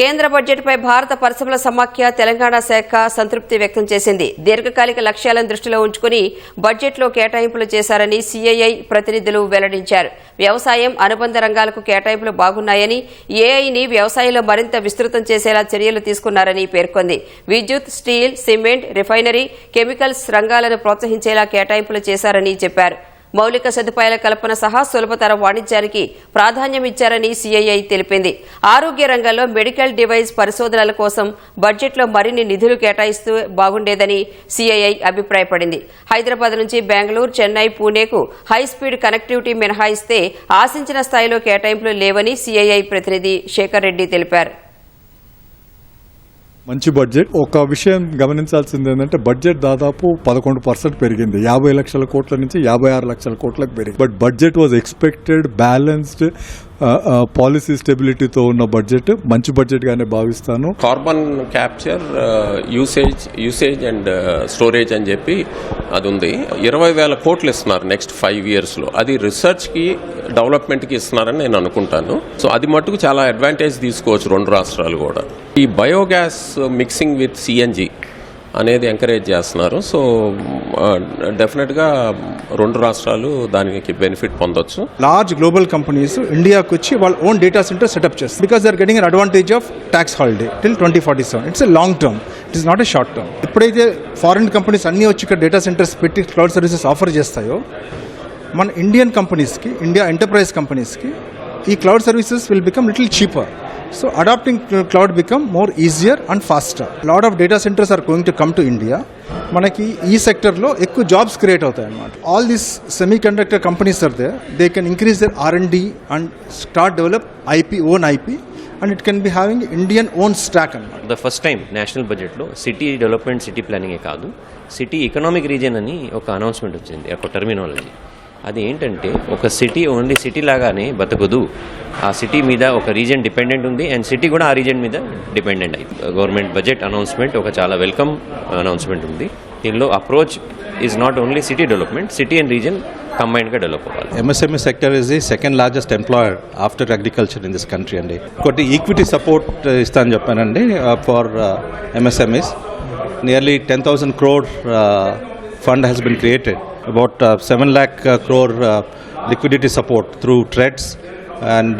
కేంద్ర బడ్జెట్పై భారత పరిశ్రమల సమాఖ్య తెలంగాణ శాఖ సంతృప్తి వ్యక్తం చేసింది. దీర్ఘకాలిక లక్ష్యాలను దృష్టిలో ఉంచుకుని బడ్జెట్లో కేటాయింపులు చేశారని సీఐఐ ప్రతినిధులు వెల్లడించారు. వ్యవసాయం, అనుబంధ రంగాలకు కేటాయింపులు బాగున్నాయని, ఏఐని వ్యవసాయంలో మరింత విస్తృతం చేసేలా చర్యలు తీసుకున్నారని పేర్కొంది. విద్యుత్, స్టీల్, సిమెంట్, రిఫైనరీ, కెమికల్స్ రంగాలను ప్రోత్సహించేలా కేటాయింపులు చేశారని చెప్పారు. మౌలిక సదుపాయాల కల్పన సహా సులభతర వాణిజ్యానికి ప్రాధాన్యం ఇచ్చారని సీఐఐ తెలిపింది. ఆరోగ్య రంగంలో మెడికల్ డివైస్ పరిశోధనల కోసం బడ్జెట్లో మరిన్ని నిధులు కేటాయిస్తూ బాగుండేదని సీఐఐ అభిప్రాయపడింది. హైదరాబాద్ నుంచి బెంగళూరు, చెన్నై, పూణేకు హైస్పీడ్ కనెక్టివిటీ మినహాయిస్తే ఆశించిన స్థాయిలో కేటాయింపులు లేవని సీఐఐ ప్రతినిధి శేఖర్ రెడ్డి తెలిపారు. మంచి బడ్జెట్. ఒక విషయం గమనించాల్సింది ఏంటంటే బడ్జెట్ దాదాపు 11% పెరిగింది. 50 లక్షల కోట్ల నుంచి 56 లక్షల కోట్లకు పెరిగింది. But budget was expected, balanced, policy స్టెబిలిటీతో ఉన్న బడ్జెట్. మంచి బడ్జెట్ గానే భావిస్తాను. Carbon capture, usage and storage అని చెప్పి అది ఉంది. 20,000 కోట్లు ఇస్తున్నారు నెక్స్ట్ 5 years లో. అది రీసెర్చ్ కి, డెవలప్మెంట్ కి ఇస్తున్నారని నేను అనుకుంటాను. సో అది మట్టుకు చాలా అడ్వాంటేజ్ తీసుకోవచ్చు రెండు రాష్ట్రాలు కూడా. ఈ బయోగ్యాస్ మిక్సింగ్ విత్ సిఎన్జి అనేది ఎంకరేజ్ చేస్తున్నారు. సో డెఫినెట్గా రెండు రాష్ట్రాలు దానికి బెనిఫిట్ పొందొచ్చు. లార్జ్ గ్లోబల్ కంపెనీస్ ఇండియాకి వచ్చి వాళ్ళ ఓన్ డేటా సెంటర్ సెటప్ చేస్తారు. Because they are getting an advantage of tax holiday till 2047. It's a long term, it is not a short term. ఎప్పుడైతే ఫారిన్ కంపెనీస్ అన్ని వచ్చి ఇక్కడ డేటా సెంటర్స్ పెట్టి cloud services offer చేస్తాయో, మన Indian కంపెనీస్కి, India enterprise కంపెనీస్కి ఈ cloud services will become little cheaper. So adopting cloud become more easier and faster. Lot of data centers are going to come to India. మనకి ఈ సెక్టర్లో ఎక్కువ జాబ్స్ క్రియేట్ అవుతాయి అన్నమాట. All these semiconductor companies are there. They can increase their R&D and start develop own IP and it can be having Indian own stack అన్నమాట. The first time national బడ్జెట్లో city development, city ప్లానింగే కాదు, city economic reason అని ఒక announcement వచ్చింది, ఒక terminology. అది ఏంటంటే ఒక సిటీ ఓన్లీ సిటీ లాగానే బతకదు, ఆ సిటీ మీద ఒక రీజన్ డిపెండెంట్ ఉంది అండ్ సిటీ కూడా ఆ రీజన్ మీద డిపెండెంట్ అయింది. గవర్నమెంట్ బడ్జెట్ అనౌన్స్మెంట్ ఒక చాలా వెల్కమ్ అనౌన్స్మెంట్ ఉంది. దీనిలో approach is not only city development, city and region కంబైన్డ్గా డెవలప్ అవ్వాలి. MSME sector is the second largest employer after agriculture in this country అండి. ఒకటి ఈక్విటీ సపోర్ట్ ఇస్తానని చెప్పానండి for MSMEs. Nearly 10,000 crore fund has been created. About 7 lakh crore liquidity support through TREDS and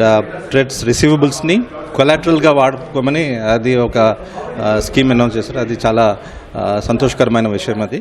TREDS receivables ni collateral ga vadukomani adi oka scheme announce chesaru. Adi chala సంతోషకరమైన విషయం అది.